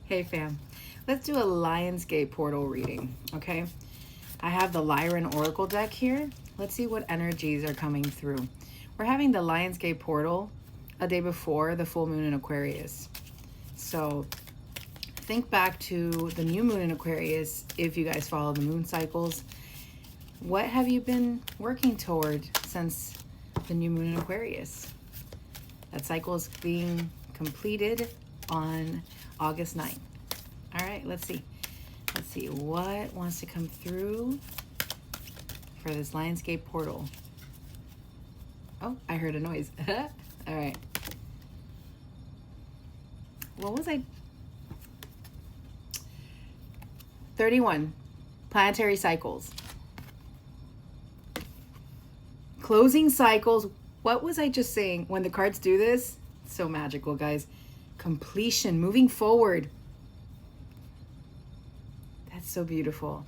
Hey fam, let's do a Lionsgate portal reading, okay? I have the Lyran Oracle deck here. Let's see what energies are coming through. We're having the Lionsgate portal a day before the full moon in Aquarius. So think back to the new moon in Aquarius if you guys follow the moon cycles. What have you been working toward since the new moon in Aquarius? That cycle is being completed on August 9th. All right, let's see. Let's see what wants to come through for this Lionsgate portal. Oh, I heard a noise. All right. What was I? 31. Planetary cycles. Closing cycles. What was I just saying? When the cards do this, it's so magical, guys. Completion, moving forward. That's so beautiful.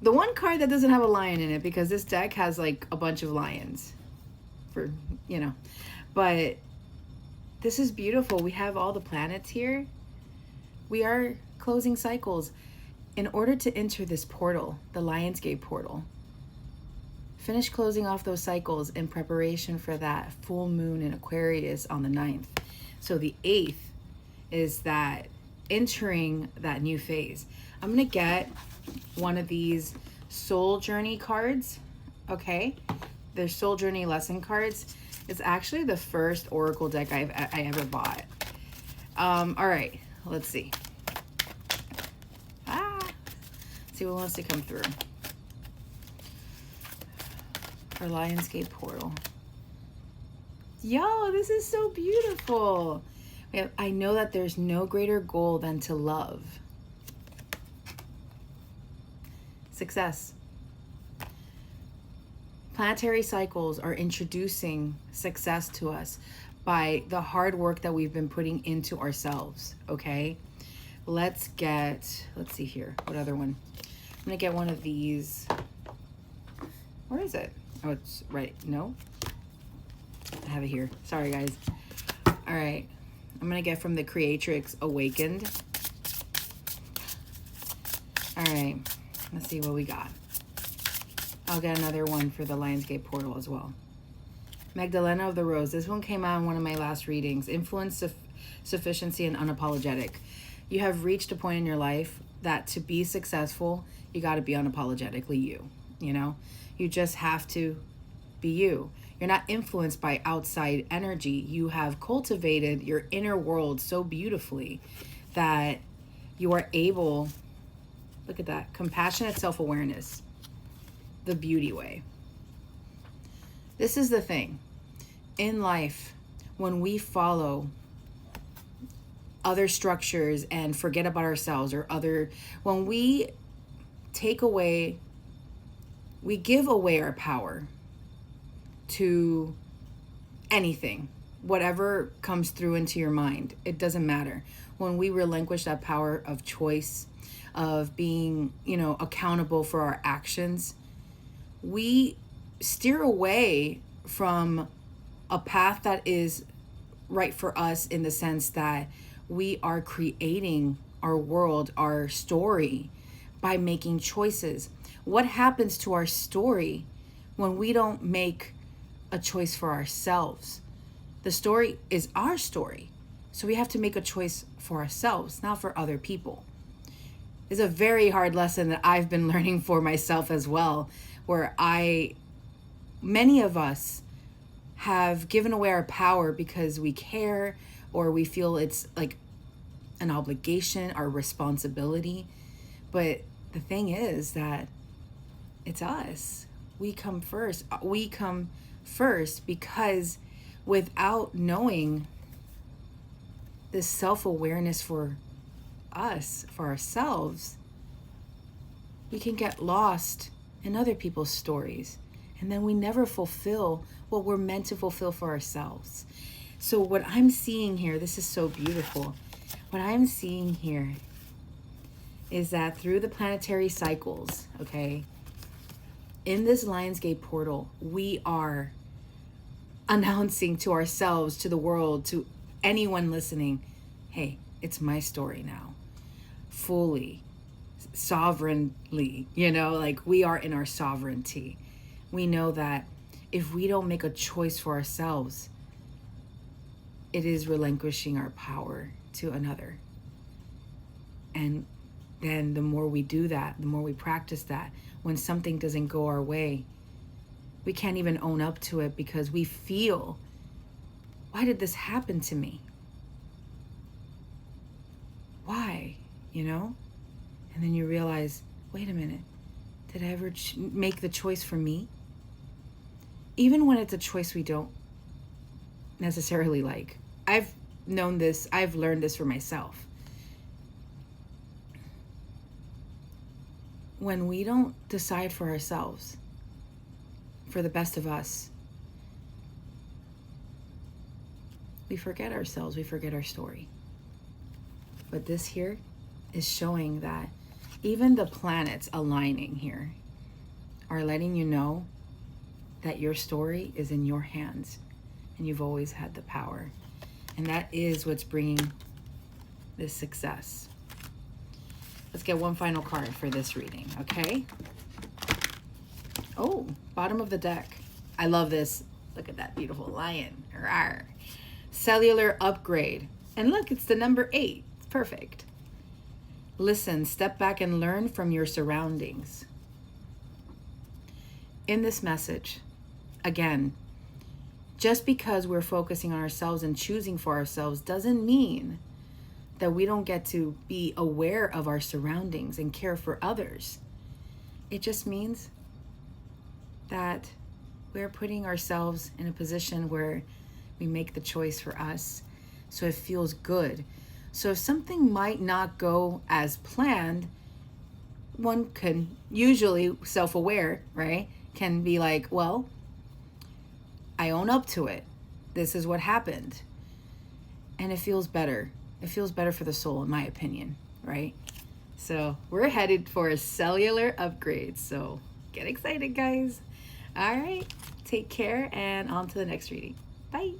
The one card that doesn't have a lion in it, because this deck has like a bunch of lions for, but this is beautiful. We have all the planets here. We are closing cycles. In order to enter this portal, the Lionsgate portal, finish closing off those cycles in preparation for that full moon in Aquarius on the 9th. So the 8th is that entering that new phase. I'm going to get one of these Soul Journey cards, okay? They're Soul Journey lesson cards. It's actually the first Oracle deck I ever bought. All right, let's see. See what wants to come through. For Lionsgate portal. Yo, this is so beautiful. I know that there's no greater goal than to love. Success. Planetary cycles are introducing success to us by the hard work that we've been putting into ourselves, okay? Let's see here. What other one? I'm gonna get one of these. Where is it? Oh, it's right. No? I have it here. Sorry, guys. All right. I'm going to get from the Creatrix Awakened. All right. Let's see what we got. I'll get another one for the Lionsgate portal as well. Magdalena of the Rose. This one came out in one of my last readings. Influence, sufficiency, and unapologetic. You have reached a point in your life that to be successful, you got to be unapologetically you, You just have to be you. You're not influenced by outside energy. You have cultivated your inner world so beautifully that you are able, look at that, compassionate self-awareness, the beauty way. This is the thing. In life, when we follow other structures and forget about ourselves when we give away our power to anything, whatever comes through into your mind, it doesn't matter. When we relinquish that power of choice, of being, accountable for our actions, we steer away from a path that is right for us, in the sense that we are creating our world, our story, by making choices. What happens to our story when we don't make a choice for ourselves? The story is our story. So we have to make a choice for ourselves, not for other people. It's a very hard lesson that I've been learning for myself as well, where many of us have given away our power because we care, or we feel it's like an obligation, our responsibility. But the thing is that it's us. We come first. We come first because without knowing this self-awareness for us, for ourselves, we can get lost in other people's stories. And then we never fulfill what we're meant to fulfill for ourselves. So what I'm seeing here, this is so beautiful. What I'm seeing here is that through the planetary cycles, okay, in this Lionsgate portal, we are announcing to ourselves, to the world, to anyone listening, hey, it's my story now. fully, sovereignly, you know, like we are in our sovereignty. We know that if we don't make a choice for ourselves, it is relinquishing our power to another. And then the more we do that, the more we practice that, when something doesn't go our way, we can't even own up to it because we feel, why did this happen to me? Why? You know? And then you realize, wait a minute, did I ever make the choice for me? Even when it's a choice we don't necessarily like. I've known this, I've learned this for myself. When we don't decide for ourselves, for the best of us, we forget ourselves, we forget our story. But this here is showing that even the planets aligning here are letting you know that your story is in your hands and you've always had the power. And that is what's bringing this success. Let's get one final card for this reading, okay? Oh, bottom of the deck. I love this. Look at that beautiful lion. Rawr. Cellular upgrade. And look, it's the number 8. It's perfect. Listen, step back and learn from your surroundings. In this message, again, just because we're focusing on ourselves and choosing for ourselves doesn't mean that we don't get to be aware of our surroundings and care for others. It just means that we're putting ourselves in a position where we make the choice for us, so it feels good. So if something might not go as planned, one can usually, self-aware, right, can be like, well, I own up to it. This is what happened. And it feels better. It feels better for the soul, in my opinion, right? So we're headed for a cellular upgrade. So get excited, guys. All right. Take care and on to the next reading. Bye.